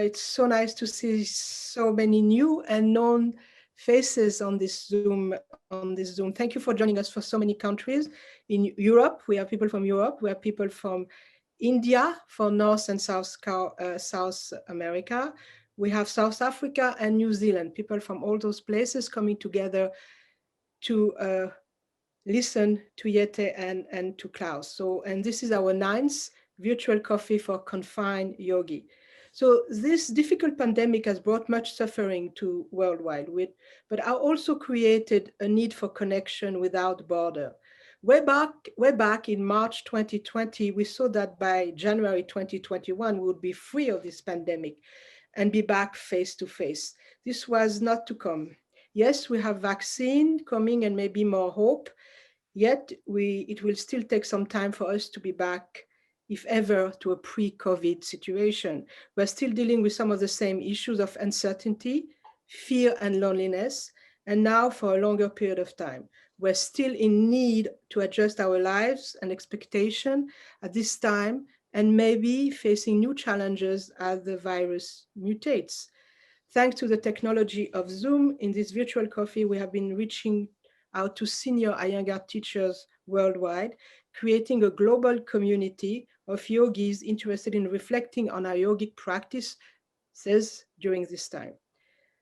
It's so nice to see so many new and known faces on this Zoom. Thank you for joining us for so many countries. In Europe, we have people from Europe. We have people from India, for North and South America. We have South Africa and New Zealand, people from all those places coming together to listen to Jette and to Claus. So, and this is our 9th virtual coffee for Confined Yogi. So this difficult pandemic has brought much suffering to worldwide, but also created a need for connection without border. Way back in March 2020, we saw that by January 2021, we would be free of this pandemic and be back face to face. This was not to come. Yes, we have vaccine coming and maybe more hope, yet it will still take some time for us to be back, if ever, to a pre-COVID situation. We're still dealing with some of the same issues of uncertainty, fear and loneliness, and now for a longer period of time. We're still in need to adjust our lives and expectation at this time, and maybe facing new challenges as the virus mutates. Thanks to the technology of Zoom, in this virtual coffee, we have been reaching out to senior Iyengar teachers worldwide, creating a global community of yogis interested in reflecting on our yogic practices during this time.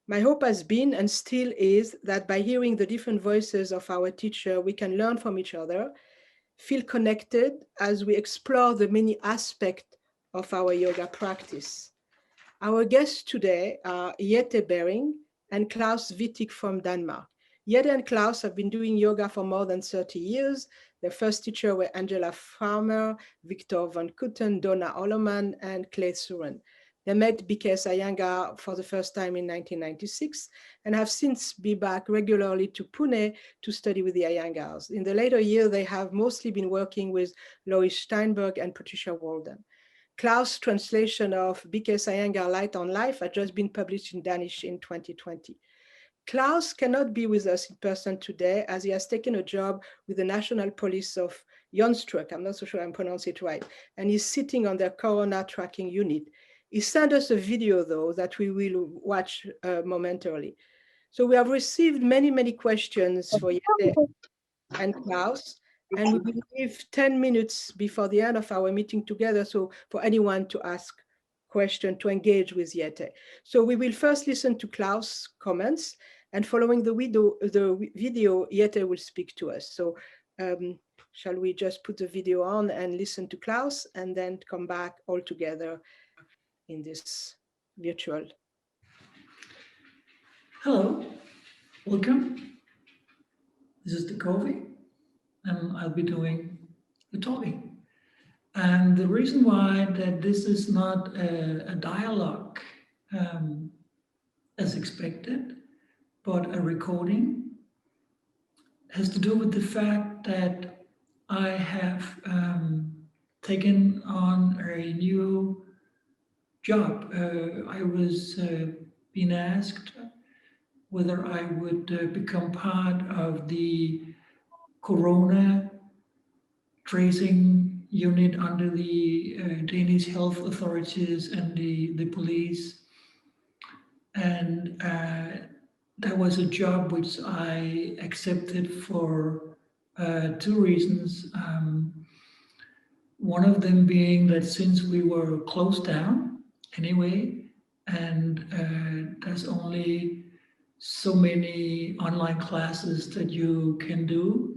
My hope has been and still is that by hearing the different voices of our teacher, we can learn from each other, feel connected as we explore the many aspects of our yoga practice. Our guests today are Jette Berring and Claus Wittig from Denmark. Jette and Claus have been doing yoga for more than 30 years. Their first teacher were Angela Farmer, Victor van Kutten, Donna Ollerman, and Clay Suren. They met BKS Iyengar for the first time in 1996 and have since been back regularly to Pune to study with the Iyengars. In the later years, they have mostly been working with Lois Steinberg and Patricia Walden. Claus' translation of BKS Iyengar Light on Life had just been published in Danish in 2020. Claus cannot be with us in person today as he has taken a job with the National Police of Jonstrup, I'm not so sure I'm pronouncing it right, and he's sitting on their corona tracking unit. He sent us a video though that we will watch momentarily. So we have received many questions for Jette and Claus, and we will give 10 minutes before the end of our meeting together, so for anyone to ask question, to engage with Jette. So we will first listen to Claus' comments, and following the video, Jette will speak to us. So shall we just put the video on and listen to Claus, and then come back all together in this virtual. Hello, welcome. This is the coffee, and I'll be doing the talking. And the reason why that this is not a dialogue as expected, but a recording, has to do with the fact that I have taken on a new job. I was being asked whether I would become part of the Corona tracing unit under the Danish health authorities and the police. And that was a job which I accepted for 2 reasons. One of them being that since we were closed down anyway, and there's only so many online classes that you can do,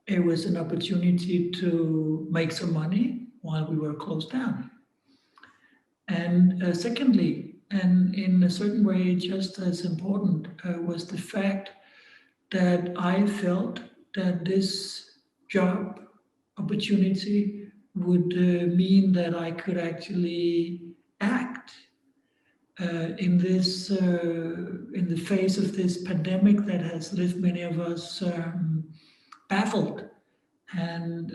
it was an opportunity to make some money while we were closed down. And secondly, and in a certain way just as important, was the fact that I felt that this job opportunity would mean that I could actually act in this, in the face of this pandemic that has left many of us baffled and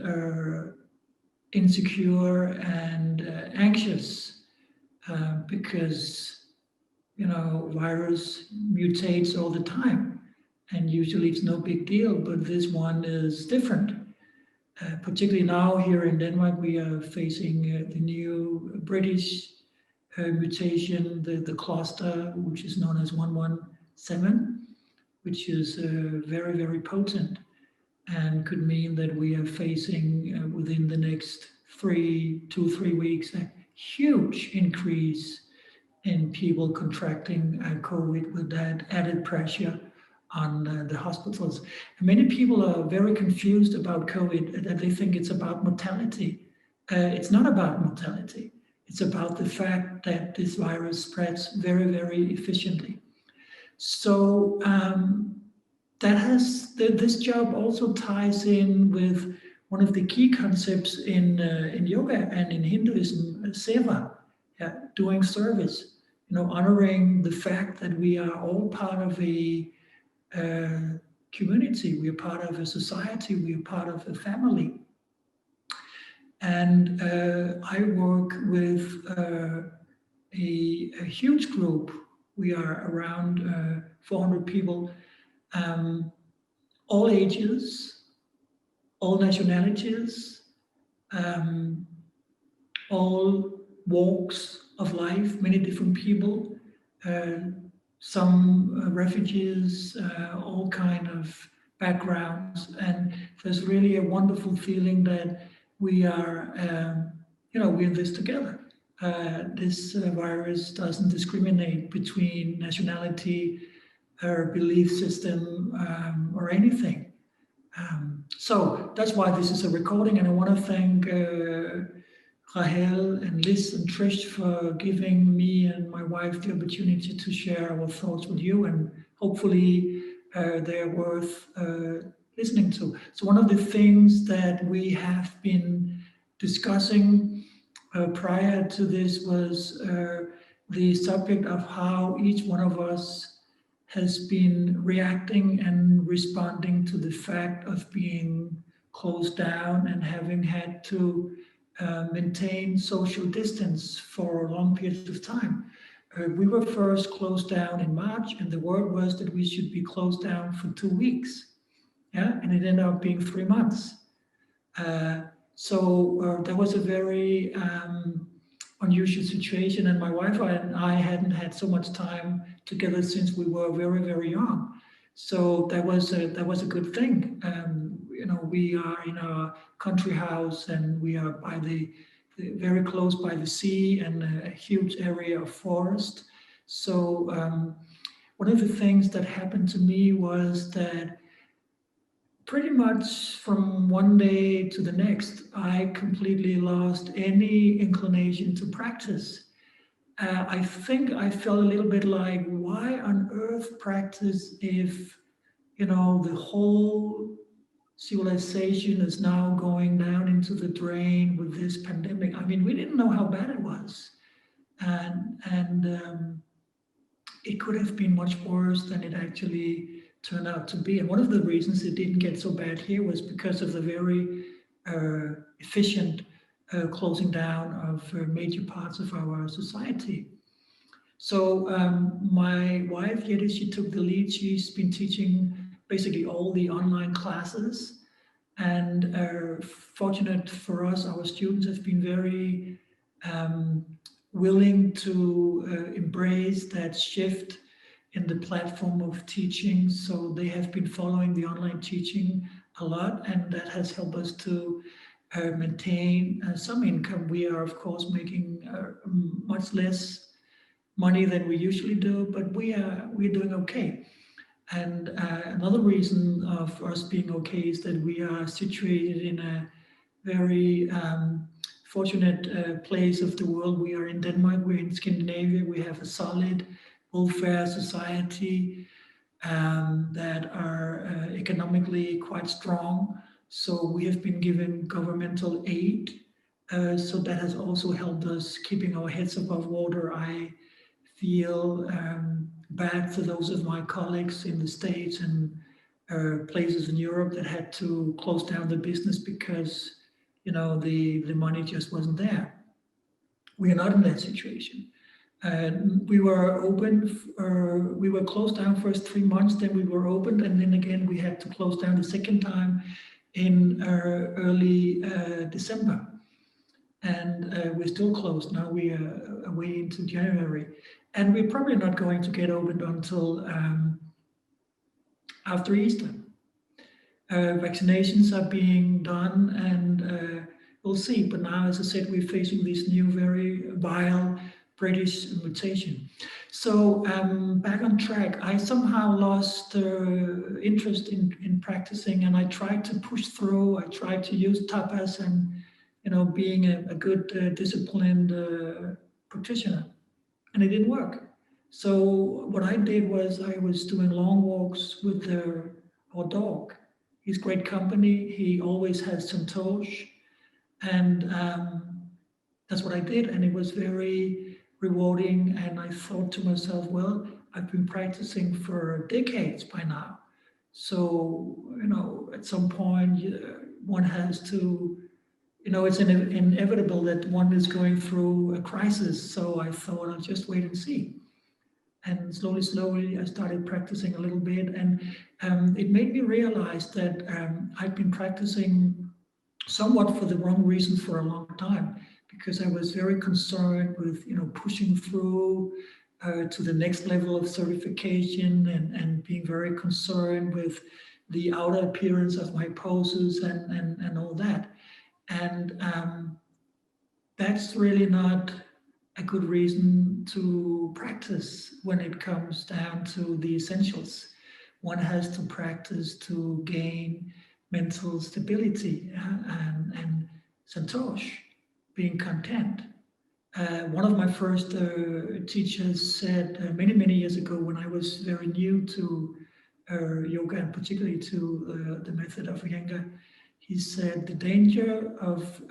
insecure and anxious because, you know, virus mutates all the time, and usually it's no big deal, but this one is different. Particularly now here in Denmark, we are facing the new British mutation, the cluster, which is known as 117, which is very, very potent and could mean that we are facing within the next 2-3 weeks a huge increase in people contracting COVID with that added pressure on the hospitals. And many people are very confused about COVID, that they think it's about mortality. It's not about mortality. It's about the fact that this virus spreads very, very efficiently. So this job also ties in with one of the key concepts in yoga and in Hinduism, seva, doing service. Honoring the fact that we are all part of a community, we are part of a society, we are part of a family. And I work with a huge group. We are around 400 people, all ages, all nationalities, all walks of life, many different people, some refugees, all kind of backgrounds. And there's really a wonderful feeling that we are, we're in this together. This virus doesn't discriminate between nationality or belief system or anything. So that's why this is a recording, and I want to thank Rahel and Liz and Trish for giving me and my wife the opportunity to share our thoughts with you, and hopefully they're worth listening to. So one of the things that we have been discussing prior to this was the subject of how each one of us has been reacting and responding to the fact of being closed down and having had to maintain social distance for long periods of time. We were first closed down in March, and the word was that we should be closed down for 2 weeks. Yeah, and it ended up being 3 months. So that was a very unusual situation, and my wife and I hadn't had so much time together since we were very, very young. So that was a good thing. We are in a country house, and we are by the very close by the sea and a huge area of forest. So one of the things that happened to me was that pretty much from one day to the next, I completely lost any inclination to practice. I think I felt a little bit like, why on earth practice if, the whole civilization is now going down into the drain with this pandemic. I mean, we didn't know how bad it was. And it could have been much worse than it actually turned out to be. And one of the reasons it didn't get so bad here was because of the very efficient closing down of major parts of our society. So my wife, Jette, she took the lead. She's been teaching basically all the online classes. And fortunate for us, our students have been very willing to embrace that shift in the platform of teaching. So they have been following the online teaching a lot, and that has helped us to maintain some income. We are, of course, making much less money than we usually do, but we're doing okay. And another reason of us being okay is that we are situated in a very fortunate place of the world. We are in Denmark, we're in Scandinavia, we have a solid welfare society that are economically quite strong. So we have been given governmental aid. So that has also helped us keeping our heads above water. I feel bad for those of my colleagues in the States and places in Europe that had to close down the business because, the money just wasn't there. We are not in that situation. We were open, we were closed down first 3 months, then we were opened, and then again we had to close down the second time in early December. and we're still closed. Now we are way into January, and we're probably not going to get opened until after Easter. Vaccinations are being done, and we'll see. But now, as I said, we're facing this new, very vile British mutation. So back on track, I somehow lost interest in practicing, and I tried to push through. I tried to use tapas and, being a good disciplined practitioner, and it didn't work. So what I did was I was doing long walks with our dog. He's great company. He always has Santosh, and that's what I did, and it was very rewarding. And I thought to myself, well, I've been practicing for decades by now, so at some point one has to, it's inevitable that one is going through a crisis. So I thought I'll just wait and see. And slowly, I started practicing a little bit, and it made me realize that I'd been practicing somewhat for the wrong reasons for a long time, because I was very concerned with, pushing through to the next level of certification, and being very concerned with the outer appearance of my poses and all that. And that's really not a good reason to practice when it comes down to the essentials. One has to practice to gain mental stability and santosh, being content. One of my first teachers said many years ago, when I was very new to yoga, and particularly to the method of Iyengar, he said the danger of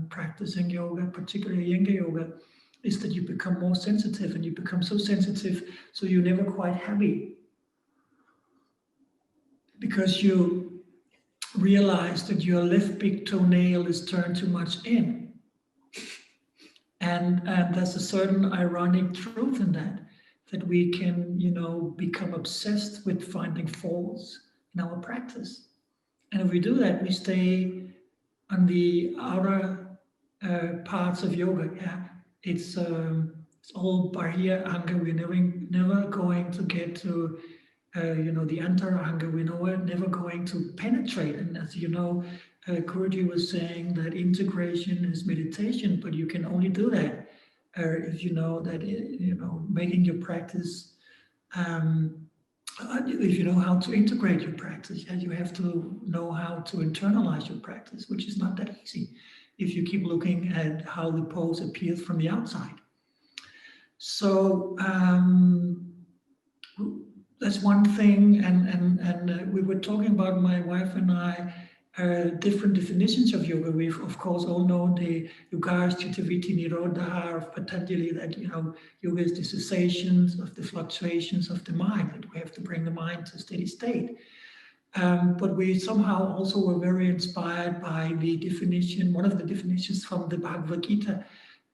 practicing yoga, particularly Iyengar yoga, is that you become more sensitive, and you become so sensitive so you're never quite happy, because you realize that your left big toenail is turned too much in. And there's a certain ironic truth in that we can, become obsessed with finding faults in our practice. And if we do that, we stay on the outer parts of yoga. Yeah, it's all Bahya Anga. We're never going to get to the Antara Anga. We're never going to penetrate. And as you know, Guruji was saying that integration is meditation, but you can only do that if you know that making your practice. If you know how to integrate your practice, and you have to know how to internalize your practice, which is not that easy if you keep looking at how the pose appears from the outside. So that's one thing, and we were talking about, my wife and I, different definitions of yoga. We of course all know the Yogas Chittavritti Nirodha of Patanjali, that yoga is the cessations of the fluctuations of the mind, that we have to bring the mind to a steady state. But we somehow also were very inspired by the definition, one of the definitions from the Bhagavad Gita,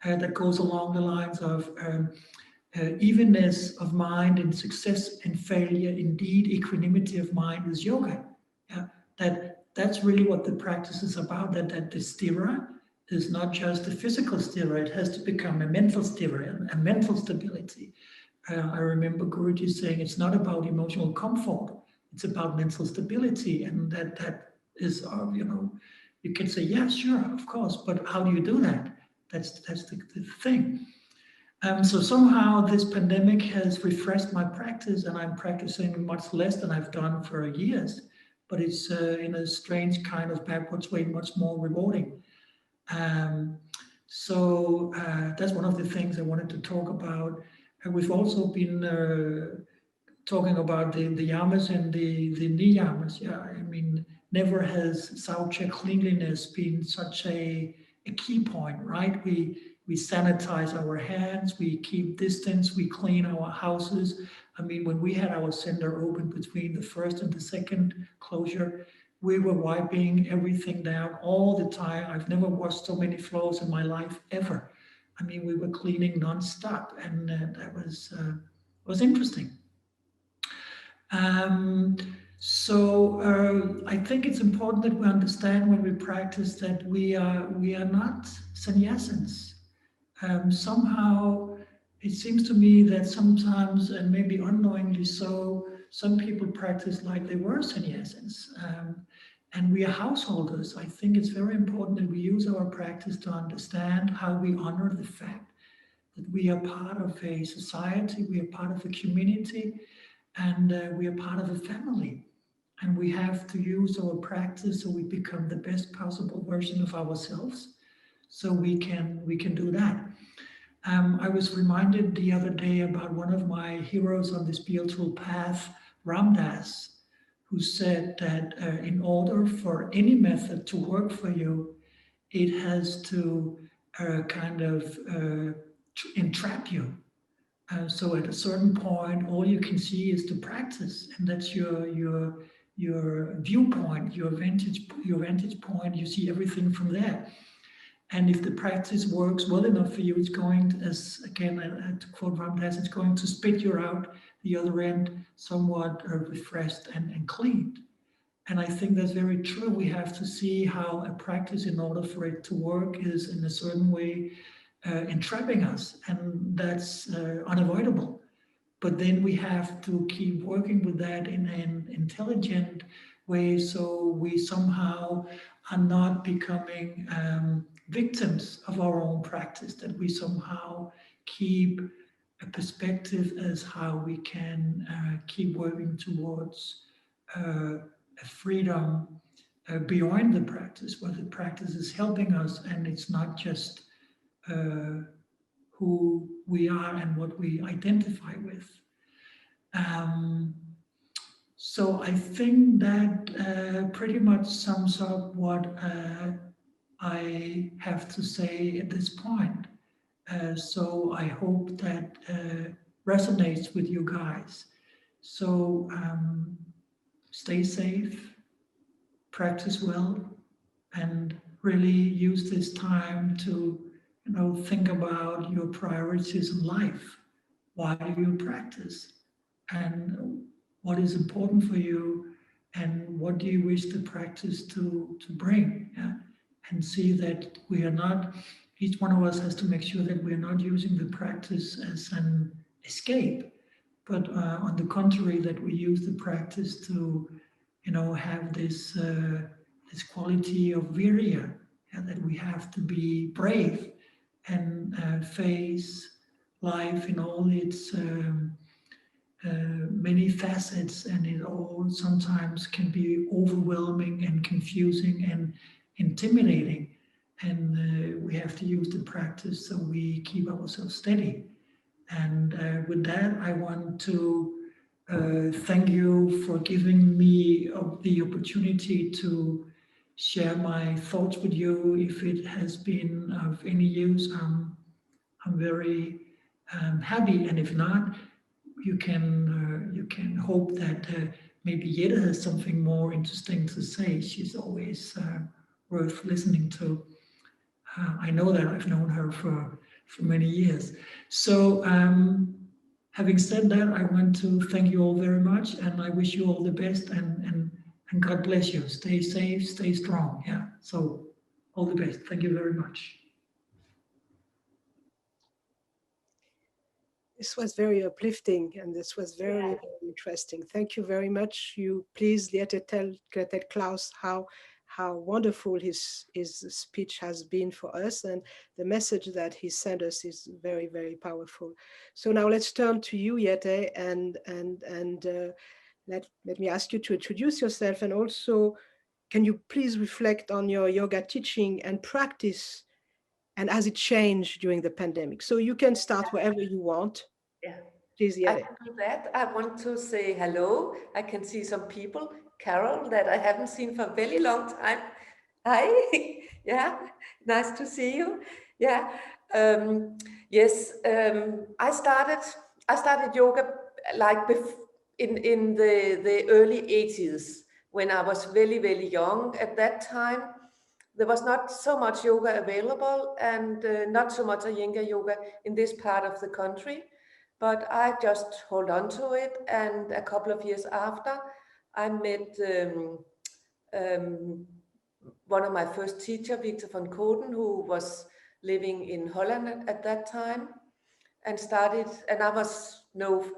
that goes along the lines of evenness of mind in success and failure. Indeed, equanimity of mind is yoga. Yeah? That's really what the practice is about, that the sthira is not just a physical sthira, it has to become a mental sthira, a mental stability. I remember Guruji saying it's not about emotional comfort, it's about mental stability, and that is, you can say, yeah, sure, of course, but how do you do that? That's the thing. So somehow this pandemic has refreshed my practice, and I'm practicing much less than I've done for years, but it's in a strange kind of backwards way, much more rewarding. So that's one of the things I wanted to talk about. We've also been talking about the yamas and the niyamas. Yeah, I mean, never has Saucha cleanliness been such a key point, right? We sanitize our hands, we keep distance, we clean our houses. I mean, when we had our center open between the first and the second closure, we were wiping everything down all the time. I've never washed so many floors in my life ever. I mean, we were cleaning nonstop, and that was interesting. So I think it's important that we understand when we practice that we are not sannyasins. Somehow it seems to me that sometimes, and maybe unknowingly so, some people practice like they were sannyasins. And we are householders. I think it's very important that we use our practice to understand how we honor the fact that we are part of a society, we are part of a community, and we are part of a family. And we have to use our practice so we become the best possible version of ourselves. So we can do that. I was reminded the other day about one of my heroes on the spiritual path, Ram Dass, who said that in order for any method to work for you, it has to kind of entrap you. So at a certain point, all you can see is the practice, and that's your viewpoint, your vantage point. You see everything from there. And if the practice works well enough for you, it's going to, as again, to quote Ram Dass, it's going to spit you out the other end somewhat refreshed and cleaned. And I think that's very true. We have to see how a practice, in order for it to work, is in a certain way entrapping us, and that's unavoidable. But then we have to keep working with that in an intelligent way, so we somehow are not becoming victims of our own practice, that we somehow keep a perspective as how we can keep working towards a freedom beyond the practice, where the practice is helping us and it's not just who we are and what we identify with. So I think that pretty much sums up what I have to say at this point. So I hope that resonates with you guys. So stay safe, practice well, and really use this time to think about your priorities in life. Why do you practice? And what is important for you? And what do you wish the practice to bring? Yeah? And see that we are not, each one of us has to make sure that we're not using the practice as an escape, but on the contrary, that we use the practice to, have this this quality of virya, yeah, that we have to be brave and face life in all its many facets, and it all sometimes can be overwhelming and confusing and intimidating. And we have to use the practice so we keep ourselves steady. And with that, I want to thank you for giving me the opportunity to share my thoughts with you. If it has been of any use, I'm very happy. And if not, you can hope that maybe Jette has something more interesting to say. She's always worth listening to. I know that I've known her for many years. So having said that, I want to thank you all very much, and I wish you all the best, and God bless you. Stay safe, stay strong. Yeah. So all the best. Thank you very much. This was very uplifting, and this was very, very interesting. Thank you very much. You please tell Claus how wonderful his speech has been for us, and the message that he sent us is very, very powerful. So now let's turn to you, Jette, and let me ask you to introduce yourself, and also can you please reflect on your yoga teaching and practice, and has it changed during the pandemic? So you can start wherever you want. Yeah. Please, I Jette. can do that. I want to say hello. I can see some people. Carol, that I haven't seen for a very long time. Hi. Yeah, nice to see you. Yeah. Yes. I started yoga like in the early 80s, when I was very, very young. At that time, there was not so much yoga available, and not so much Iyengar yoga in this part of the country. But I just hold on to it, and a couple of years after, I met one of my first teacher, Victor van Koten, who was living in Holland at that time, and I was,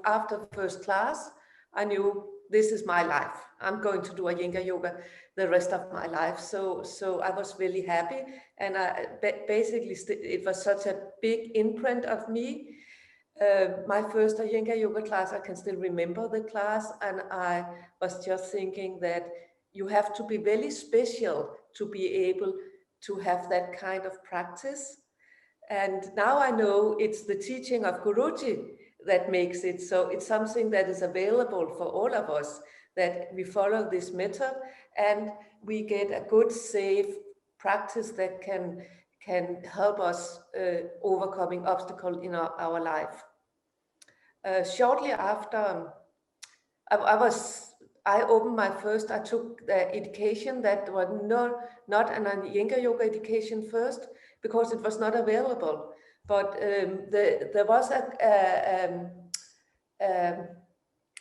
after first class, I knew this is my life. I'm going to do Iyengar yoga the rest of my life. So I was really happy, and basically it was such a big imprint of me. My first Iyengar yoga class, I can still remember the class, and I was just thinking that you have to be very special to be able to have that kind of practice. And now I know it's the teaching of Guruji that makes it so. It's something that is available for all of us, that we follow this method and we get a good, safe practice that can help us overcoming obstacles in our life. Shortly after, I took the education that was not an Iyengar yoga education first, because it was not available. But there was a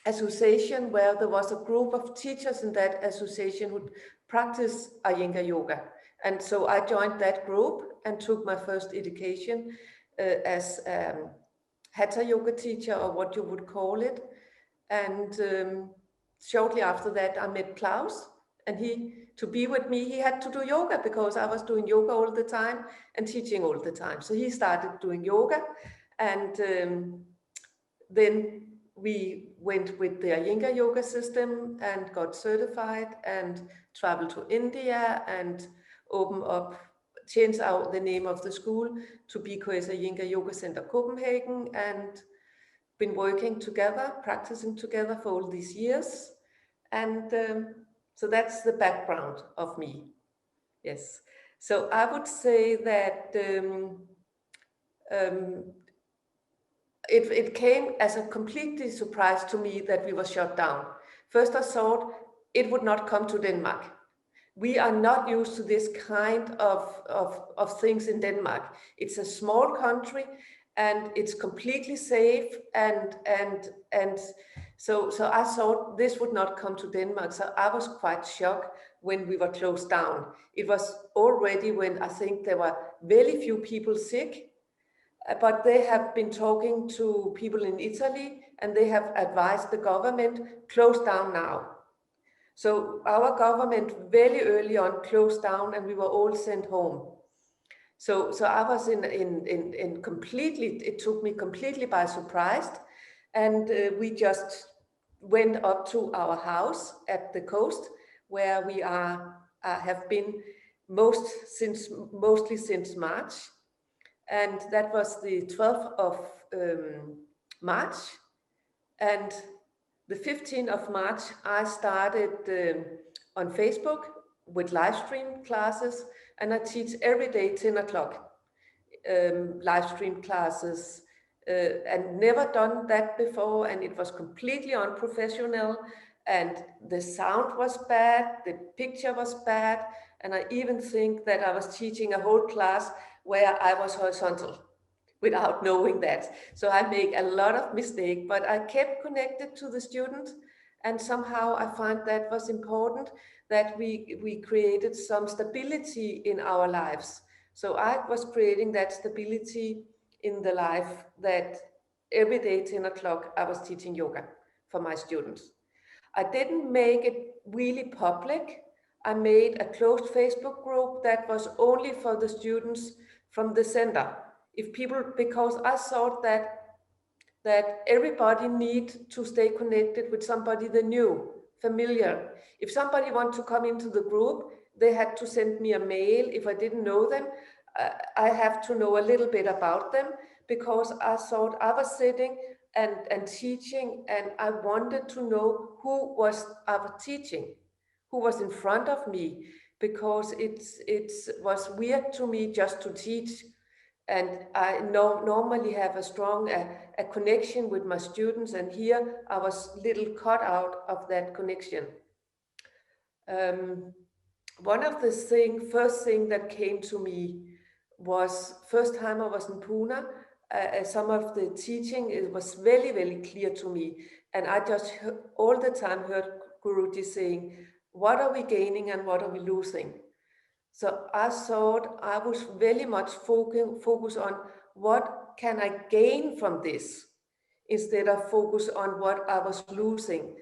association where there was a group of teachers in that association who practice Iyengar yoga. And so I joined that group and took my first education as Hatha yoga teacher, or what you would call it. And shortly after that, I met Claus, and to be with me, he had to do yoga, because I was doing yoga all the time and teaching all the time. So he started doing yoga, and then we went with the Iyengar yoga system and got certified and traveled to India and changed out the name of the school to BKS Iyengar Yoga Center Copenhagen, and been working together, practicing together for all these years. And so that's the background of me. Yes. So I would say that it came as a completely surprise to me that we were shut down. First, I thought it would not come to Denmark. We are not used to this kind of things in Denmark. It's a small country, and it's completely safe, and so I thought this would not come to Denmark. So I was quite shocked when we were closed down. It was already when I think there were very few people sick, but they have been talking to people in Italy, and they have advised the government, close down now. So our government very early on closed down, and we were all sent home. So I was in completely, it took me completely by surprise. And we just went up to our house at the coast, where we have been mostly since March. And that was the 12th of March. And the 15th of March, I started on Facebook with live stream classes, and I teach every day 10 o'clock live stream classes, and never done that before, and it was completely unprofessional, and the sound was bad, the picture was bad, and I even think that I was teaching a whole class where I was horizontal without knowing that. So I make a lot of mistakes, but I kept connected to the students, and somehow I find that was important, that we created some stability in our lives. So I was creating that stability in the life, that every day 10 o'clock I was teaching yoga for my students. I didn't make it really public. I made a closed Facebook group that was only for the students from the center. Because I thought that everybody need to stay connected with somebody they knew, familiar. If somebody want to come into the group, they had to send me a mail. If I didn't know them, I have to know a little bit about them, because I thought I was sitting and teaching, and I wanted to know who I was teaching, who was in front of me, because it was weird to me just to teach. And I normally have a strong a connection with my students, and here I was little cut out of that connection. One of the first thing that came to me was first time I was in Pune. Some of the teaching, it was very, very clear to me, and I just all the time heard Guruji saying, what are we gaining and what are we losing? So I thought I was very much focus on what can I gain from this instead of focus on what I was losing.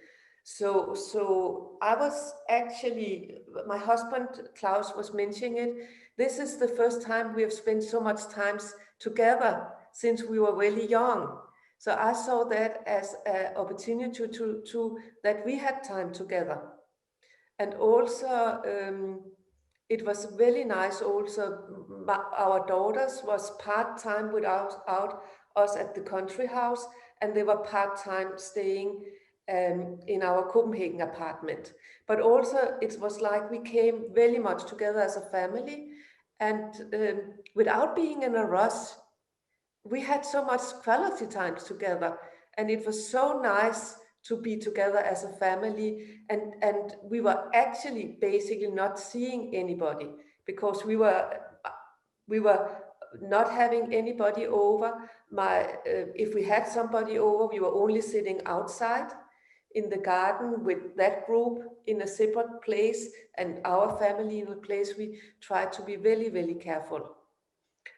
So I was actually, my husband Claus was mentioning it. This is the first time we have spent so much time together since we were really young. So I saw that as an opportunity to that we had time together. And also, it was really nice also, our daughters was part-time without us at the country house, and they were part-time staying in our Copenhagen apartment. But also it was like we came very much together as a family, and without being in a rush, we had so much quality time together, and it was so nice to be together as a family, and we were actually basically not seeing anybody because we were not having anybody over. If we had somebody over, we were only sitting outside in the garden with that group in a separate place, and our family in a place. We tried to be very, very careful.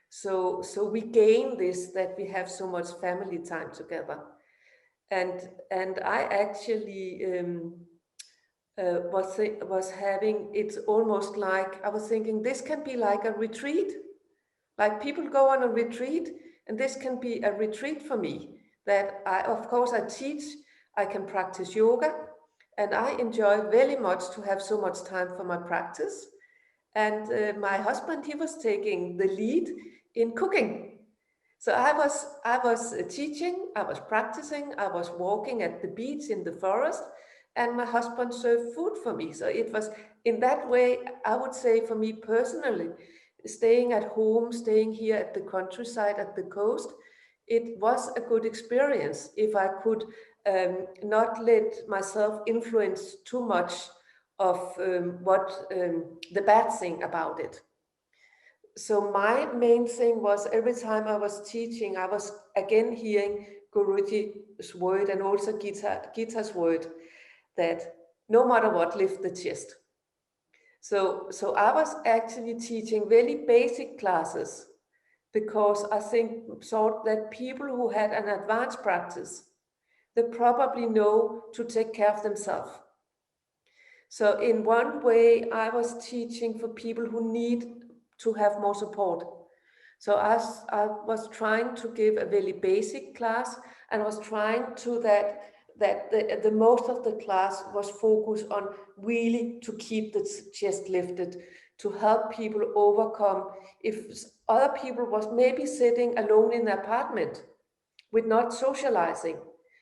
So we gain this, that we have so much family time together. And I actually was having, it's almost like, I was thinking this can be like a retreat. Like people go on a retreat, and this can be a retreat for me. That of course I teach, I can practice yoga, and I enjoy very much to have so much time for my practice. And my husband, he was taking the lead in cooking. So I was teaching, I was practicing, I was walking at the beach in the forest, and my husband served food for me. So it was in that way, I would say for me personally, staying at home, staying here at the countryside, at the coast, it was a good experience if I could not let myself influence too much of the bad thing about it. So my main thing was every time I was teaching, I was again hearing Guruji's word and also Gita's word, that no matter what, lift the chest. So I was actually teaching very basic classes because I thought that people who had an advanced practice, they probably know to take care of themselves. So in one way, I was teaching for people who need to have more support. So I was trying to give a very basic class, and was trying to that the most of the class was focused on really to keep the chest lifted, to help people overcome if other people was maybe sitting alone in the apartment with not socializing,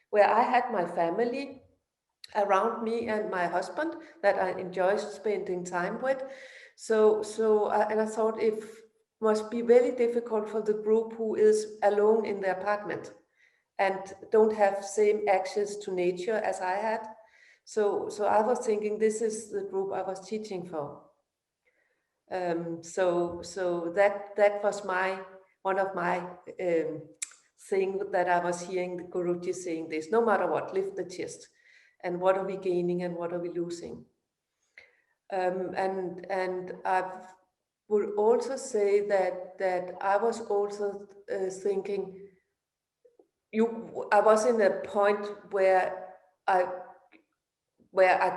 where I had my family around me and my husband that I enjoy spending time with. And I thought it must be very difficult for the group who is alone in the apartment and don't have same access to nature as I had. So I was thinking this is the group I was teaching for. So that was one of my thing that I was hearing Guruji saying this, no matter what, lift the chest. And what are we gaining and what are we losing? And I would also say that I was also thinking, I was in a point where I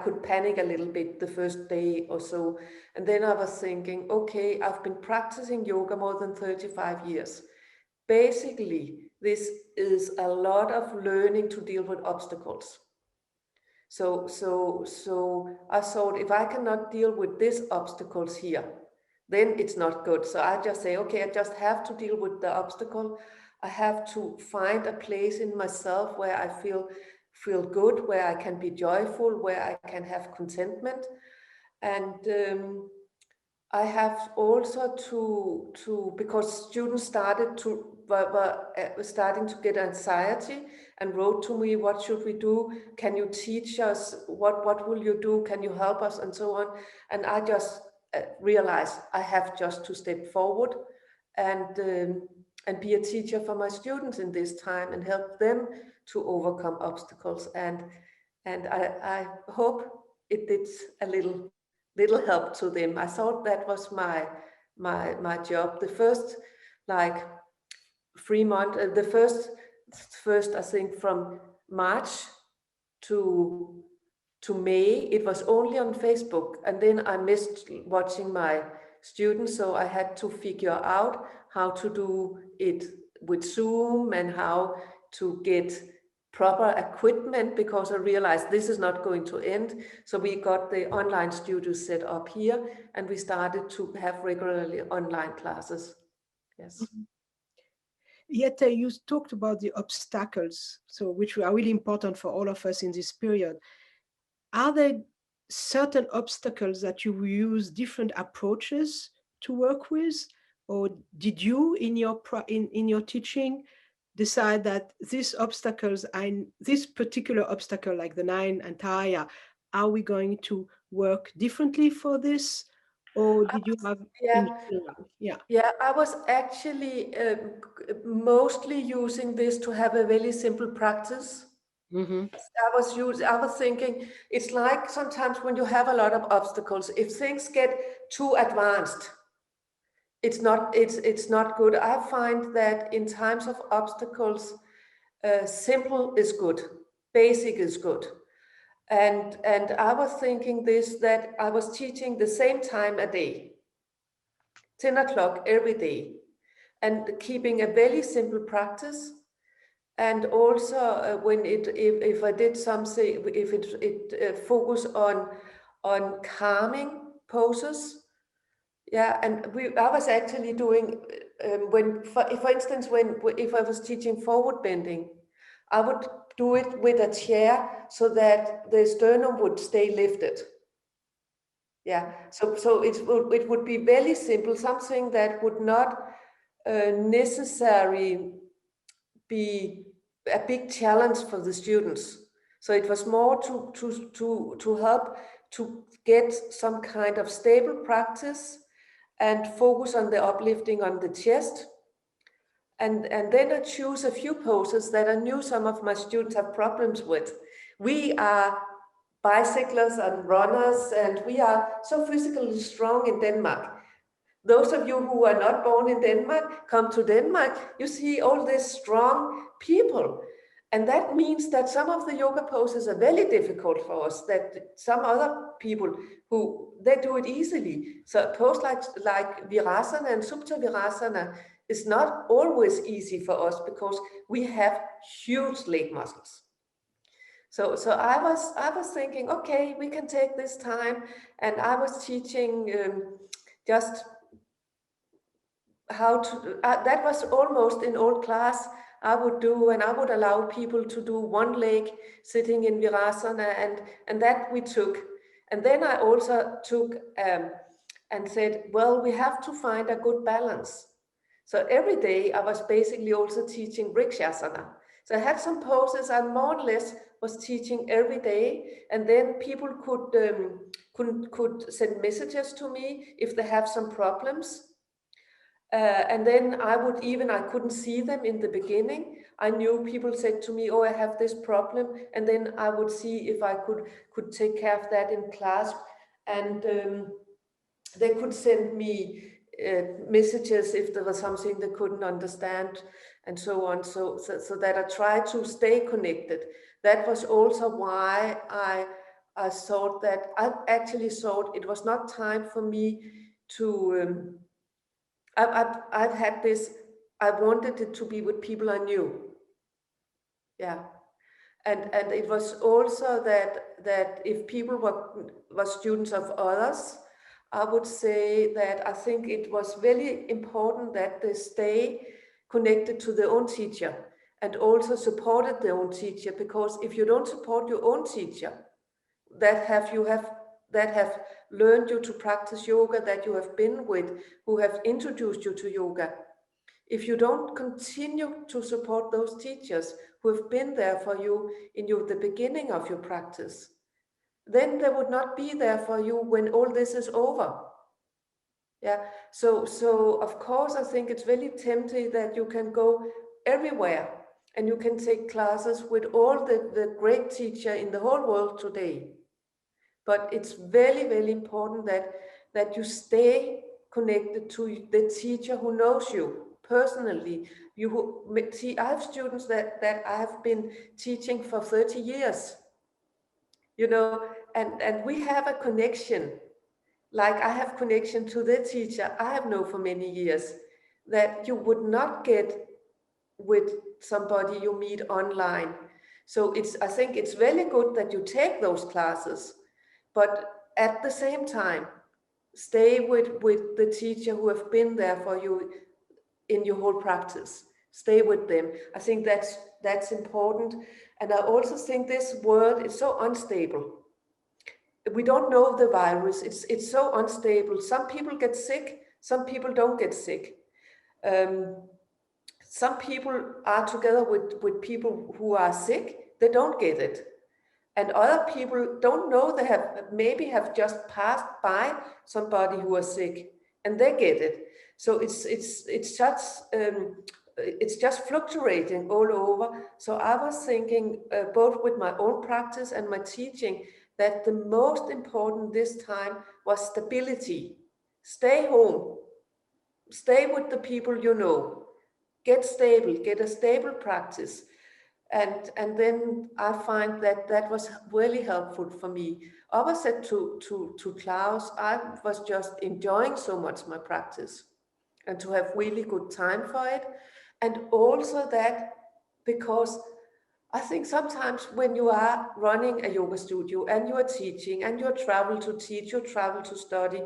could panic a little bit the first day or so. And then I was thinking, okay, I've been practicing yoga more than 35 years. Basically, this is a lot of learning to deal with obstacles. So I thought, if I cannot deal with these obstacles here, then it's not good. So I just say, okay, I just have to deal with the obstacle. I have to find a place in myself where I feel good, where I can be joyful, where I can have contentment. And I have also to because students were starting to get anxiety and wrote to me, what should we do? Can you teach us? What will you do? Can you help us? And so on. And I just realized I have just to step forward and be a teacher for my students in this time and help them to overcome obstacles. And And I hope it did a little help to them. I thought that was my job. The first like 3 months, the first I think from March to May, it was only on Facebook, and then I missed watching my students, so I had to figure out how to do it with Zoom and how to get proper equipment, because I realized this is not going to end. So we got the online studio set up here, and we started to have regularly online classes. Yes. Yet you talked about the obstacles, so which are really important for all of us in this period. Are there certain obstacles that you use different approaches to work with, or did you in your teaching decide that these obstacles and this particular obstacle, like the 9 and Taya, are we going to work differently for this, or did you have Yeah, I was actually mostly using this to have a very simple practice. Mm-hmm. I was thinking, it's like sometimes when you have a lot of obstacles, if things get too advanced, it's not good. I find that in times of obstacles, simple is good, basic is good. And I was thinking this, that I was teaching the same time a day, 10 o'clock every day, and keeping a very simple practice. And also when if I did something, if it focus on calming poses. Yeah, and I was actually doing when, for instance, if I was teaching forward bending, I would do it with a chair so that the sternum would stay lifted. Yeah, so it would be very simple, something that would not necessarily be a big challenge for the students. So it was more to help to get some kind of stable practice and focus on the uplifting on the chest. And then I choose a few poses that I knew some of my students have problems with. We are bicyclers and runners, and we are so physically strong in Denmark. Those of you who are not born in Denmark, come to Denmark, you see all these strong people. And that means that some of the yoga poses are very difficult for us, that some other people who, they do it easily. So a pose like Virasana and Supta Virasana is not always easy for us because we have huge leg muscles. So I was thinking, okay, we can take this time, and I was teaching just how to. That was almost in old class. I would do, and I would allow people to do one leg sitting in Virasana, and that we took. And then I also took and said, well, we have to find a good balance. So every day I was basically also teaching Vrikshasana. So I had some poses I more or less was teaching every day, and then people could send messages to me if they have some problems. And then I couldn't see them in the beginning. I knew people said to me, oh, I have this problem. And then I would see if I could take care of that in class. And they could send me messages if there was something they couldn't understand and so on. So that I tried to stay connected. That was also why I thought that, I actually thought it was not time for me to, I've had this, I wanted it to be with people I knew. Yeah. And it was also that if people were students of others, I would say that I think it was very important that they stay connected to their own teacher and also supported their own teacher, because if you don't support your own teacher that have learned you to practice yoga, that you have been with, who have introduced you to yoga, if you don't continue to support those teachers who have been there for you in the beginning of your practice, then they would not be there for you when all this is over. Yeah. So of course, I think it's very tempting that you can go everywhere. and you can take classes with all the great teacher in the whole world today. But it's very, very important that you stay connected to the teacher who knows you personally. I have students that I have been teaching for 30 years, you know, and we have a connection. Like I have connection to the teacher I have known for many years that you would not get with somebody you meet online. So I think it's very good that you take those classes, but at the same time, stay with the teacher who have been there for you in your whole practice. Stay with them. I think that's important. And I also think this world is so unstable. We don't know the virus. It's so unstable. Some people get sick, some people don't get sick. Some people are together with people who are sick, they don't get it. And other people don't know, they maybe have just passed by somebody who was sick and they get it. So it's just fluctuating all over. So I was thinking both with my own practice and my teaching that the most important this time was stability. Stay home, stay with the people you know, get stable, get a stable practice. And then I find that was really helpful for me. Opposite to Claus, I was just enjoying so much my practice and to have really good time for it. And also that because I think sometimes when you are running a yoga studio and you are teaching and you travel to teach, you travel to study,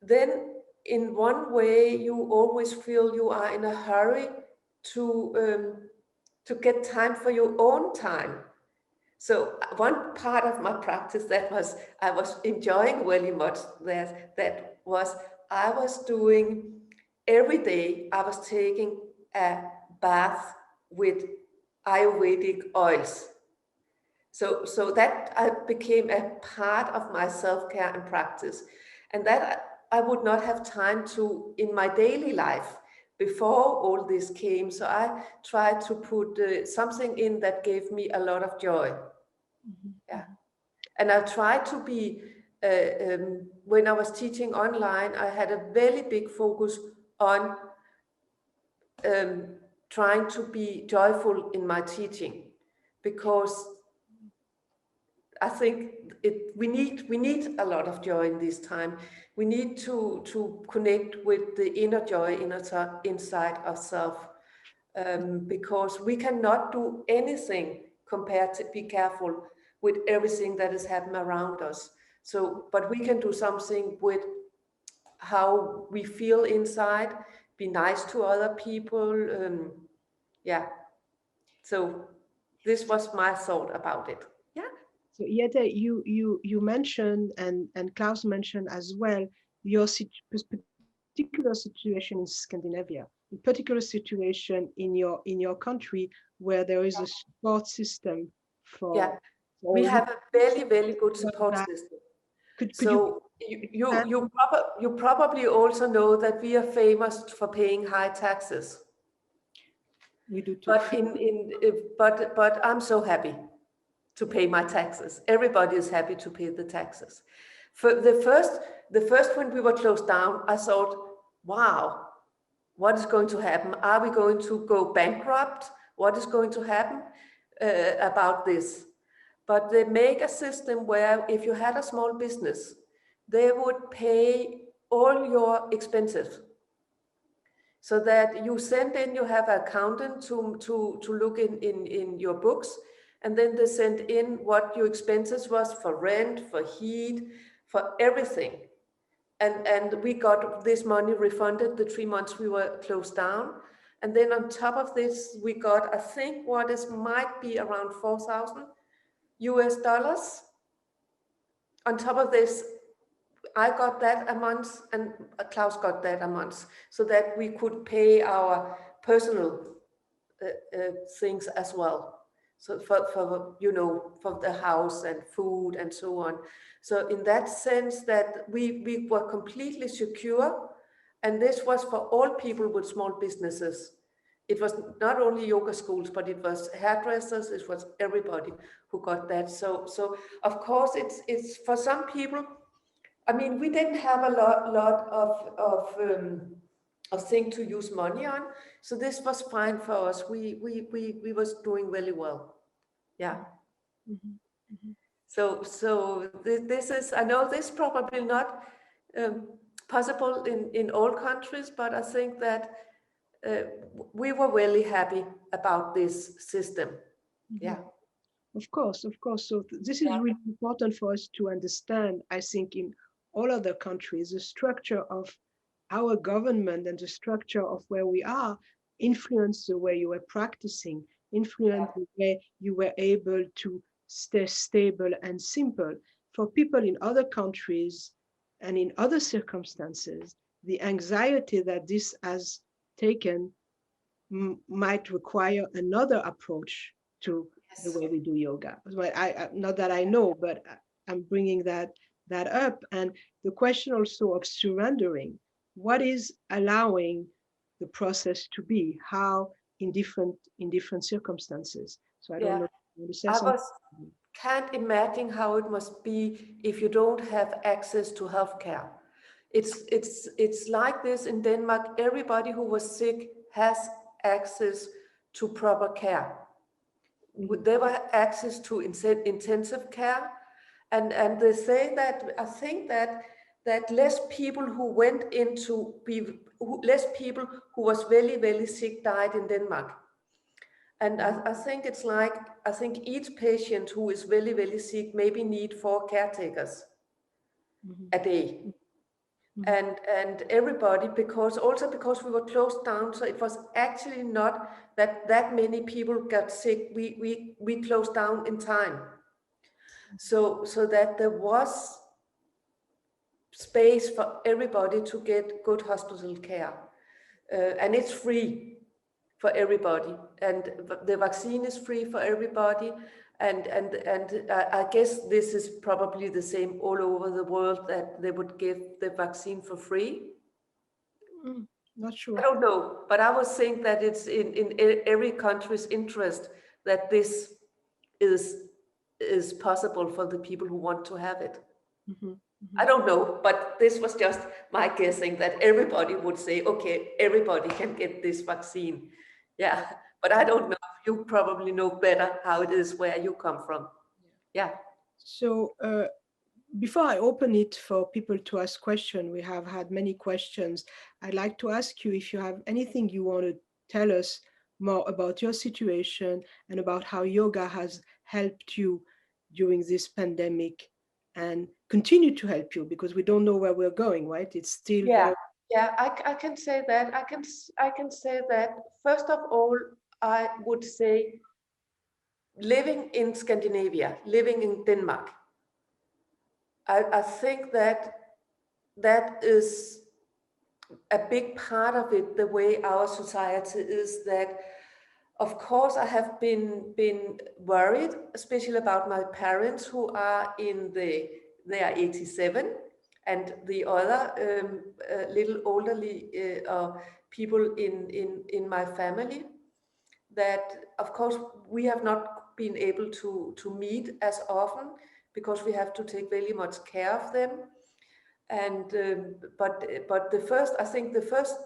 then in one way you always feel you are in a hurry to get time for your own time. So one part of my practice I was enjoying really much that was I was doing every day, I was taking a bath with Ayurvedic oils. So that I became a part of my self-care and practice. And that I would not have time to in my daily life before all this came. So I tried to put something in that gave me a lot of joy. Mm-hmm. Yeah. And I tried to be, when I was teaching online, I had a very big focus on trying to be joyful in my teaching, because I think we need a lot of joy in this time. We need to connect with the inner joy inside ourselves, because we cannot do anything compared to, be careful, with everything that is happening around us. So, but we can do something with how we feel inside, be nice to other people. Yeah. So this was my thought about it. Yeah. So Jette, you mentioned and Claus mentioned as well your particular situation in Scandinavia, a particular situation in your country where there is a support system Yeah, for we have a very, very good support that. system. Could So you probably also know that we are famous for paying high taxes. we do too. But I'm so happy to pay my taxes. Everybody is happy to pay the taxes. For the first when we were closed down, I thought, wow, what is going to happen? Are we going to go bankrupt? What is going to happen about this? But they make a system where if you had a small business, they would pay all your expenses. So that you send in, you have an accountant to look in your books, and then they send in what your expenses was for rent, for heat, for everything. And we got this money refunded the 3 months we were closed down. And then on top of this, we got, I think what is might be around $4,000. On top of this, I got that a month and Claus got that a month, so that we could pay our personal things as well. So for the house and food and so on. So in that sense that we were completely secure, and this was for all people with small businesses. it was not only yoga schools, but it was hairdressers, it was everybody who got that. So of course it's for some people. I mean, we didn't have a lot of things to use money on, so this was fine for us. We was doing really well. Yeah. Mhm. Mhm. So this is, I know this is probably not possible in all countries, but I think that we were really happy about this system. Yeah. Of course, of course. So this is really important for us to understand, I think, in all other countries, the structure of our government and the structure of where we are influence the way you were practicing, influence the way you were able to stay stable and simple. For people in other countries and in other circumstances, the anxiety that this has taken might require another approach to the Yes. way we do yoga. Well, not that I know, but I'm bringing that up. And the question also of surrendering, what is allowing the process to be, how in different circumstances. So I don't Yeah. know if you want to say I something. can't imagine how it must be if you don't have access to healthcare. It's like this in Denmark. Everybody who was sick has access to proper care. They were access to intensive care, and they say that, I think that less people who went into less people who was very sick died in Denmark. And I think it's like, I think each patient who is very sick maybe need 4 caretakers a day. And everybody, because we were closed down, so it was actually not that many people got sick. We closed down in time, so that there was space for everybody to get good hospital care, and it's free for everybody, and the vaccine is free for everybody. And I guess this is probably the same all over the world, that they would give the vaccine for free. Not I sure. don't know, but I would think that it's in every country's interest that this is possible for the people who want to have it. I don't know, but this was just my guessing, that everybody would say, okay, everybody can get this vaccine. Yeah, but I don't know. You probably know better how it is where you come from. Yeah. So before I open it for people to ask questions, we have had many questions. I'd like to ask you if you have anything you want to tell us more about your situation and about how yoga has helped you during this pandemic and continue to help you, because we don't know where we're going, right? It's still Yeah, yeah, I can say that. I can say that, first of all, I would say living in Scandinavia, living in Denmark, I think that is a big part of it, the way our society is, that of course I have been worried, especially about my parents who are they are 87, and the other little elderly people in my family, that of course we have not been able to meet as often, because we have to take very much care of them. And but I think the first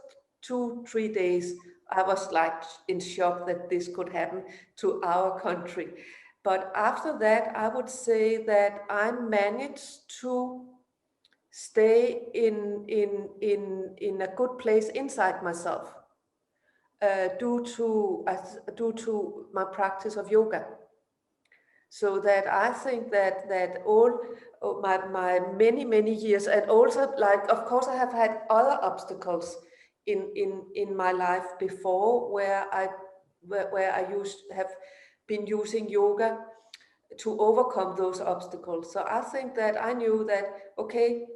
2-3 days I was like in shock that this could happen to our country. But after that, I would say that I managed to stay in a good place inside myself, due to my practice of yoga. So that I think that all my many years, and also, like, of course I have had other obstacles in my life before, where I have been using yoga to overcome those obstacles. So I think that I knew that, okay,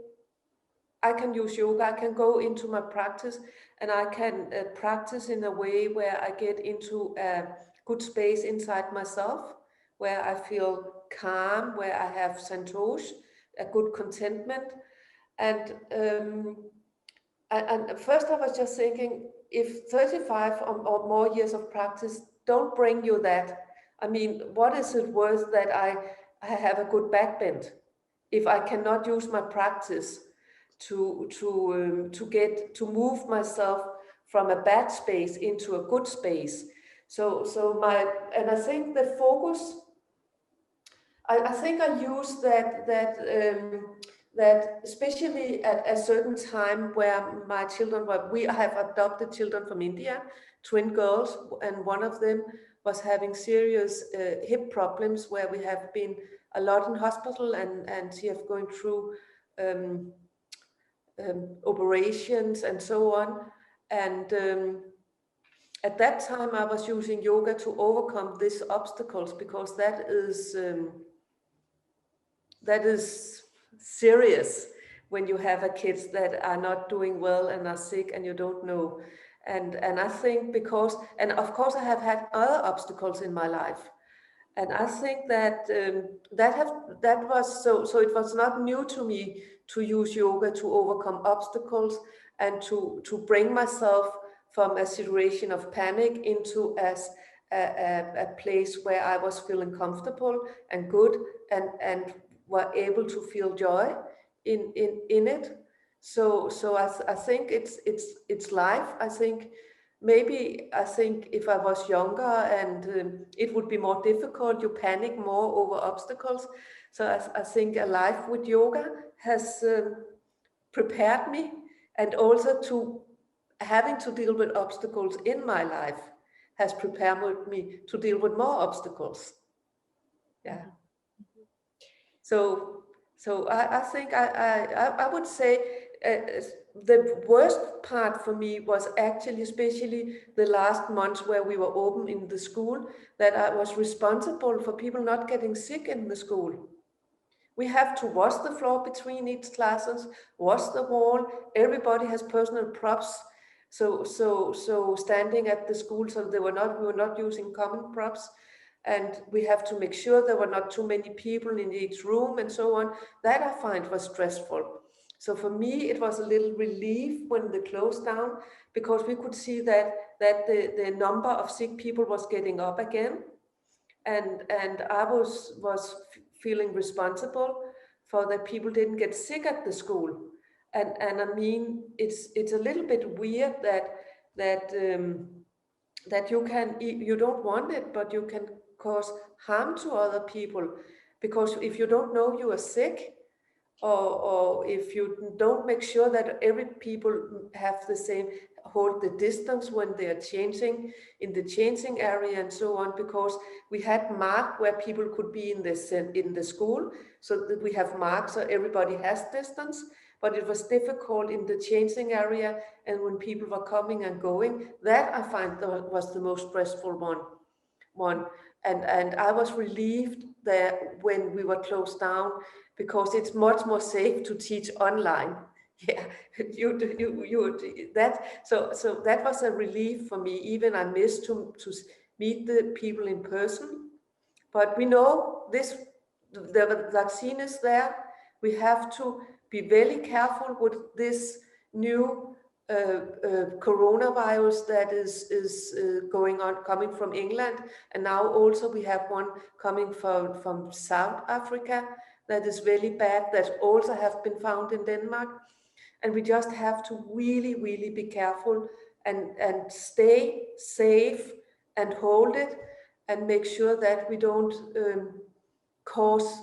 I can use yoga, I can go into my practice, and I can practice in a way where I get into a good space inside myself, where I feel calm, where I have santosh, a good contentment. And first I was just thinking, if 35 or more years of practice don't bring you that, I mean, what is it worth that I have a good backbend if I cannot use my practice to move myself from a bad space into a good space? And I think the focus, I think I use that especially at a certain time where my children we have adopted children from India, twin girls, and one of them was having serious hip problems where we have been a lot in hospital, and she have going through operations and so on. And at that time I was using yoga to overcome these obstacles, because that is serious when you have a kids that are not doing well and are sick and you don't know. And I think because, and of course I have had other obstacles in my life, and I think that that was so it was not new to me to use yoga to overcome obstacles and to bring myself from a situation of panic into a place where I was feeling comfortable and good, and were able to feel joy in it. So I think it's life. I think if I was younger and it would be more difficult, you panic more over obstacles. So I think a life with yoga has prepared me, and also to having to deal with obstacles in my life has prepared me to deal with more obstacles. Yeah. So I think I would say the worst part for me was actually, especially the last months where we were open in the school, that I was responsible for people not getting sick in the school. We have to wash the floor between each classes, wash the wall. Everybody has personal props. So standing at the school, so we were not using common props. And we have to make sure there were not too many people in each room and so on. That I find was stressful. So for me, it was a little relief when they closed down, because we could see that the number of sick people was getting up again. And I was feeling responsible for that people didn't get sick at the school. And I mean, it's a little bit weird that you don't want it, but you can cause harm to other people, because if you don't know you are sick, or if you don't make sure that every people have the same, hold the distance when they are changing in the changing area and so on, because we had marked where people could be in the school, so that we have marked so everybody has distance. But it was difficult in the changing area, and when people were coming and going, that I find was the most stressful one. And I was relieved that when we were closed down, because it's much more safe to teach online. Yeah, so that was a relief for me. Even I missed to meet the people in person, but we know the vaccine is there. We have to be very careful with this new coronavirus that is going on, coming from England, and now also we have one coming from South Africa that is really bad, that also have been found in Denmark. And we just have to really, really be careful and stay safe and hold it, and make sure that we don't cause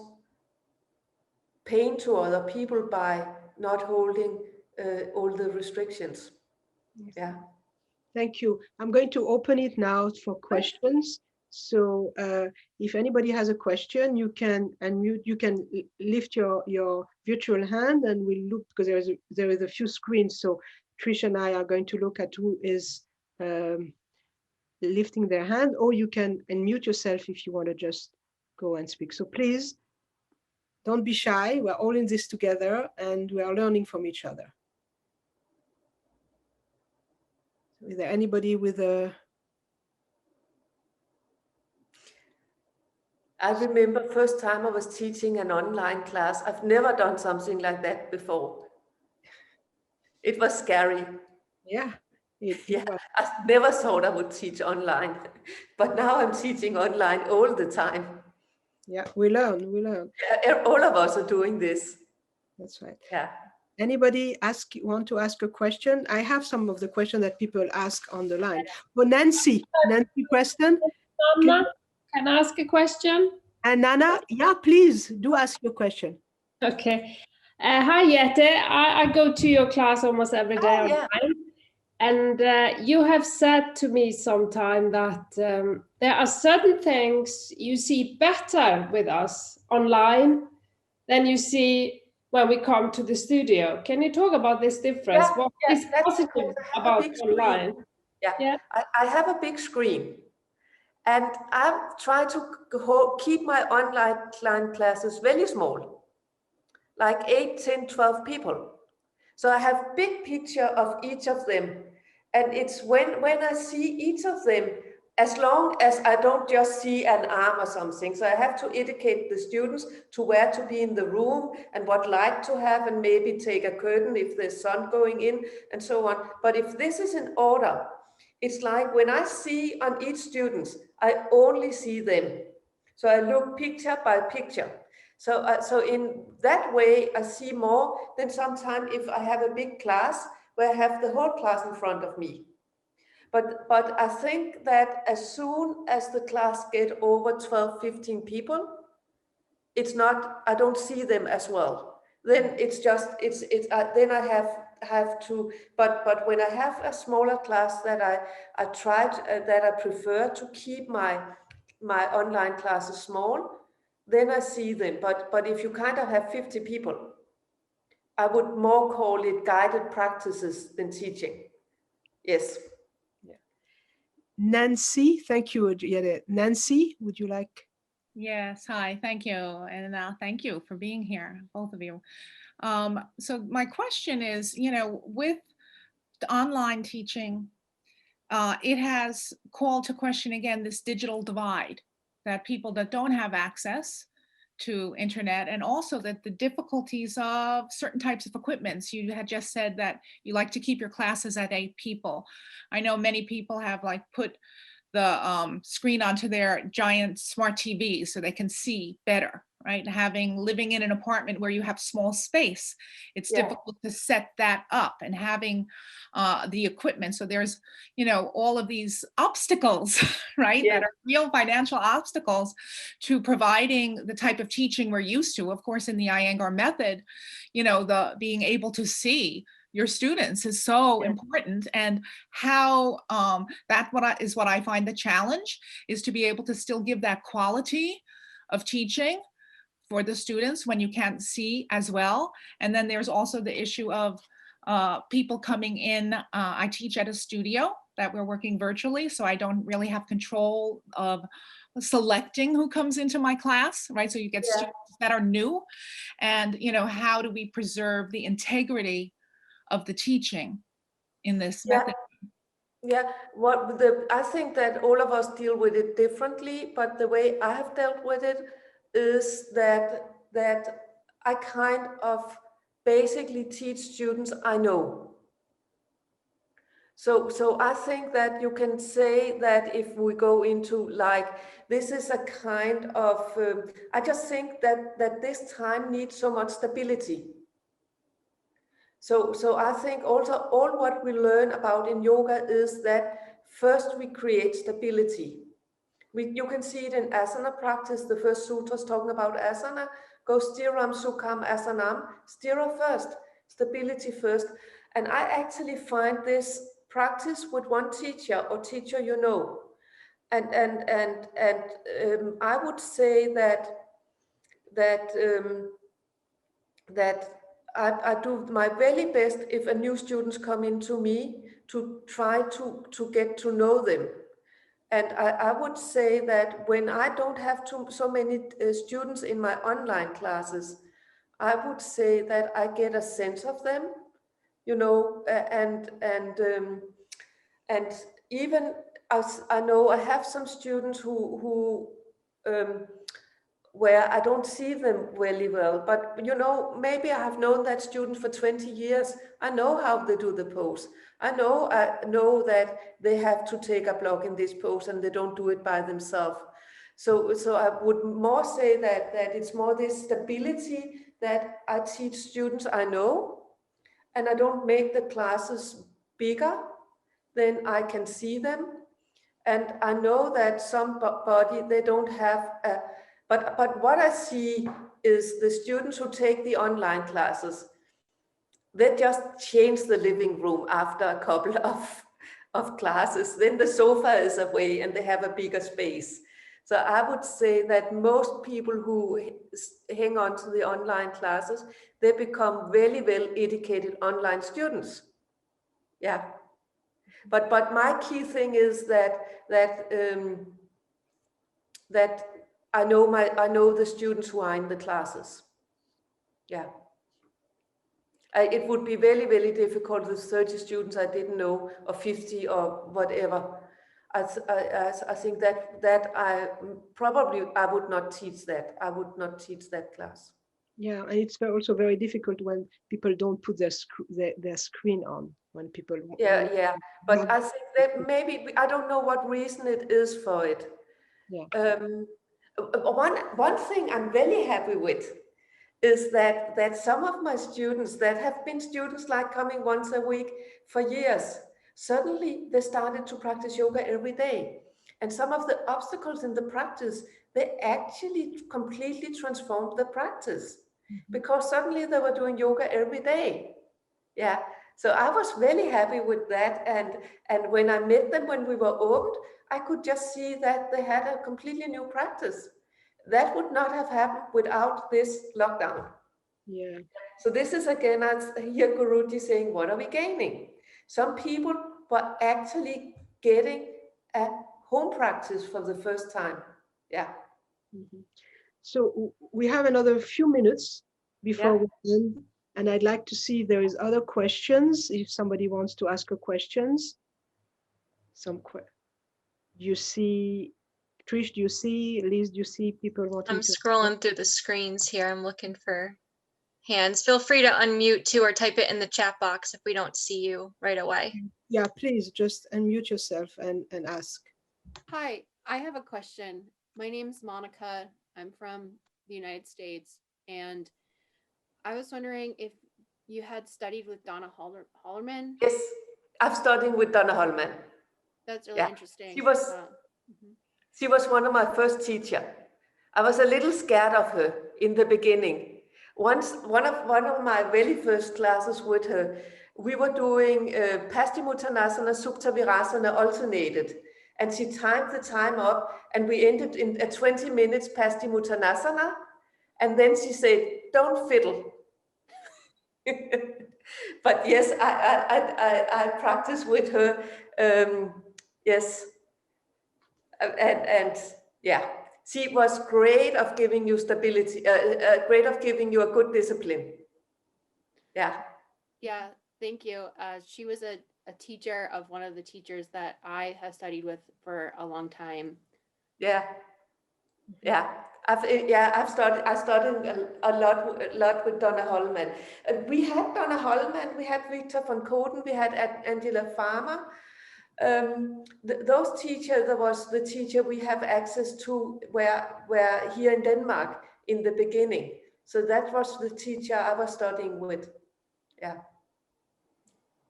pain to other people by not holding all the restrictions. Yeah. Thank you. I'm going to open it now for questions. So if anybody has a question, you can unmute, you can lift your virtual hand, and we'll look, because there is a few screens. So Trish and I are going to look at who is lifting their hand, or you can unmute yourself if you want to just go and speak. So please don't be shy. We're all in this together, and we are learning from each other. Is there anybody with a... I remember first time I was teaching an online class. I've never done something like that before. It was scary. Yeah, Yeah, I never thought I would teach online, but now I'm teaching online all the time. Yeah, we learn. All of us are doing this. That's right. Yeah. Anybody want to ask a question? I have some of the questions that people ask on the line. Well, Nancy Preston. Anna, can I ask a question? And Nana, yeah, please do ask your question. Okay. Hi, Jette. I go to your class almost every day online. And you have said to me sometime that there are certain things you see better with us online than you see when we come to the studio. Can you talk about this difference? What is positive about online? Yeah. I have a big screen, and I try to keep my online classes very small, like 8, 10, 12 people. So I have big picture of each of them. And it's when I see each of them, as long as I don't just see an arm or something. So I have to educate the students to where to be in the room and what light to have, and maybe take a curtain if there's sun going in and so on. But if this is in order, it's like when I see on each student, I only see them. So I look picture by picture. So in that way, I see more than sometimes if I have a big class where I have the whole class in front of me. But I think that as soon as the class get over 12, 15 people, it's not, I don't see them as well. Then it's just, then I have to, but when I have a smaller class that I that I prefer to keep my online classes small, then I see them. But if you kind of have 50 people, I would more call it guided practices than teaching. Yes. Yeah. Nancy, thank you, Jette. Nancy, would you like? Yes, hi, thank you. And thank you for being here, both of you. So my question is, with online teaching, it has called to question again this digital divide, that people that don't have access to internet, and also that the difficulties of certain types of equipments. You had just said that you like to keep your classes at 8 people. I know many people have put the screen onto their giant smart TVs so they can see better, right? Living in an apartment where you have small space, it's difficult to set that up, and having the equipment. So there's, all of these obstacles, right? That are real financial obstacles to providing the type of teaching we're used to. Of course, in the Iyengar method, the being able to see your students is so important, and how is what I find the challenge, is to be able to still give that quality of teaching for the students when you can't see as well. And then there's also the issue of people coming in. I teach at a studio that we're working virtually, so I don't really have control of selecting who comes into my class, right? So you get students that are new, and how do we preserve the integrity of the teaching in this method? Yeah, I think that all of us deal with it differently, but the way I have dealt with it is that I kind of basically teach students I know. So I think that you can say that if we go into this is a kind of, I just think that this time needs so much stability. So I think also all what we learn about in yoga is that first we create stability. You can see it in asana practice. The first sutra is talking about asana. Go stiram sukham asanam. Stira first, stability first. And I actually find this practice with one teacher or teacher and I would say that I do my very best if a new students come into me to try to get to know them. And I would say that when I don't have so many students in my online classes, I would say that I get a sense of them, and even as I know I have some students who where I don't see them really well. But, you know, maybe I have known that student for 20 years. I know how they do the pose. I know that they have to take a block in this pose and they don't do it by themselves. So I would more say that it's more this stability that I teach students I know, and I don't make the classes bigger, then I can see them. And I know that somebody, they don't have a, but what I see is the students who take the online classes, they just change the living room after a couple of classes. Then the sofa is away and they have a bigger space. So I would say that most people who hang on to the online classes, they become very well educated online students. Yeah. But my key thing is that I know the students who are in the classes. Yeah. It would be very, very difficult with 30 students I didn't know, or 50 or whatever. I think that I would not teach that. I would not teach that class. Yeah, and it's also very difficult when people don't put their screen on. When people but I think that maybe I don't know what reason it is for it. Yeah. One thing I'm very happy with is that some of my students that have been students like coming once a week for years, suddenly they started to practice yoga every day. And some of the obstacles in the practice, they actually completely transformed the practice, because suddenly they were doing yoga every day. Yeah. So I was really happy with that. And when I met them, when we were opened, I could just see that they had a completely new practice. That would not have happened without this lockdown. Yeah. So this is again, I hear Guruji saying, what are we gaining? Some people were actually getting a home practice for the first time. Yeah. Mm-hmm. So we have another few minutes before we end, and I'd like to see if there is other questions. If somebody wants to ask a questions, you see, Trish, do you see, Liz, do you see people wanting I'm to? scrolling through the screens here. I'm looking for hands. Feel free to unmute too, or type it in the chat box if we don't see you right away. Yeah, please just unmute yourself and ask. Hi, I have a question. My name's Monica. I'm from the United States, and I was wondering if you had studied with Donna Hollerman. Yes, I've studied with Donna Hollerman. That's really interesting. She was one of my first teachers. I was a little scared of her in the beginning. Once, one of my very first classes with her, we were doing Paschimottanasana, Supta Virasana alternated. And she timed the time up, and we ended in 20 minutes Paschimottanasana. And then she said, don't fiddle. But yes, I practiced with her. Yes. And yeah, she was great of giving you stability, great of giving you a good discipline. Yeah. Yeah, thank you. She was a teacher of one of the teachers that I have studied with for a long time. Yeah. Yeah. I studied a lot with Donna Hollerman. We had Donna Hollerman, we had Victor von Koten, we had Angela Farmer. Those teachers, there was the teacher we have access to where here in Denmark in the beginning. So that was the teacher I was studying with. Yeah.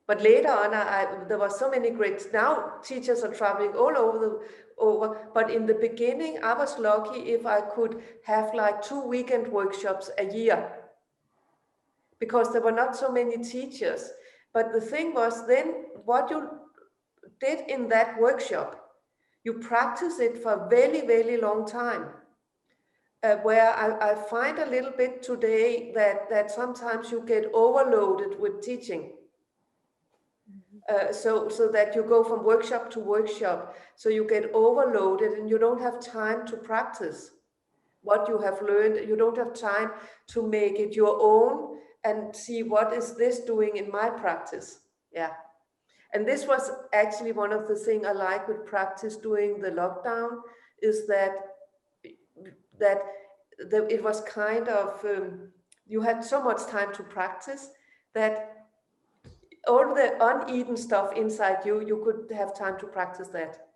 But later on, there were so many great, now teachers are traveling all over, but in the beginning, I was lucky if I could have like 2 weekend workshops a year, because there were not so many teachers. But the thing was then, what you did in that workshop, you practice it for a very, very long time. Where I find a little bit today that sometimes you get overloaded with teaching. So that you go from workshop to workshop, so you get overloaded and you don't have time to practice what you have learned. You don't have time to make it your own and see what is this doing in my practice. Yeah. And this was actually one of the things I like with practice during the lockdown, is that it was kind of, you had so much time to practice that all the uneaten stuff inside you, you could have time to practice that.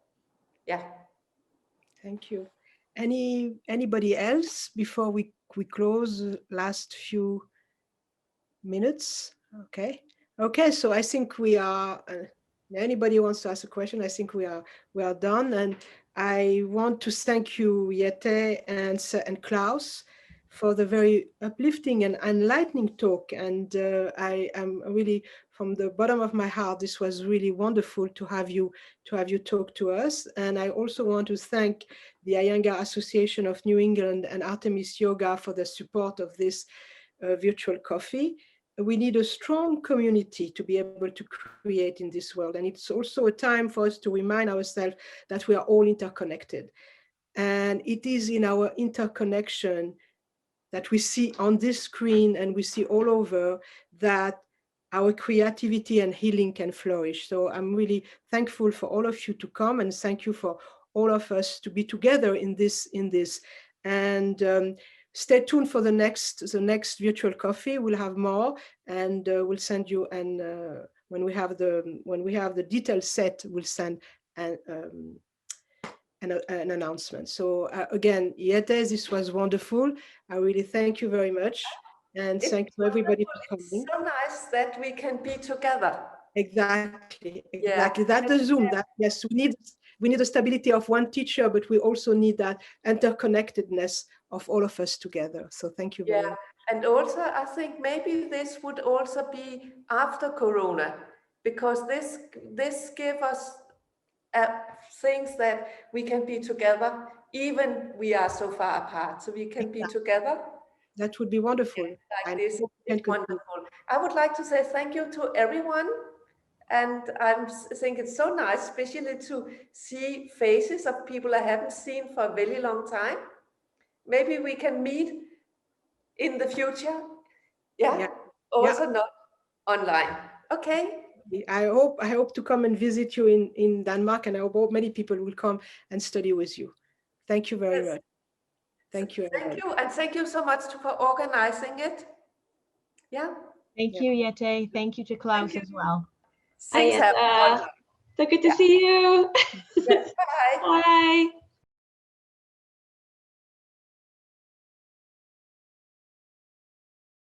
Yeah. Thank you. Anybody else before we close the last few minutes? Okay, so I think we are, anybody wants to ask a question, I think we are done. And I want to thank you, Jette and Claus, for the very uplifting and enlightening talk. And I am really, from the bottom of my heart, this was really wonderful to have you talk to us. And I also want to thank the Iyengar Association of New England and Artemis Yoga for the support of this virtual coffee. We need a strong community to be able to create in this world. And it's also a time for us to remind ourselves that we are all interconnected. And it is in our interconnection that we see on this screen and we see all over that our creativity and healing can flourish. So I'm really thankful for all of you to come, and thank you for all of us to be together in this. And stay tuned for the next virtual coffee. We'll have more, and we'll send you. And when we have the detailed set, we'll send an announcement. So again, Jette, this was wonderful. I really thank you very much, and thank you everybody for coming. It's so nice that we can be together. Exactly. Yeah. That's the Zoom. That yes, we need the stability of one teacher, but we also need that interconnectedness of all of us together. So thank you very much. And also, I think maybe this would also be after Corona, because this gives us things that we can be together, even we are so far apart. So we can be together. That would be wonderful. Like this is wonderful. I would like to say thank you to everyone. And I think it's so nice, especially to see faces of people I haven't seen for a very long time. Maybe we can meet in the future. Also not online. Okay. I hope to come and visit you in Denmark, and I hope many people will come and study with you. Thank you very much. Thank you. Thank you, and thank you so much for organizing it. Yeah. Thank you, Jette. Thank you to Claus as well. Things happen. So good to see you. Bye. Bye.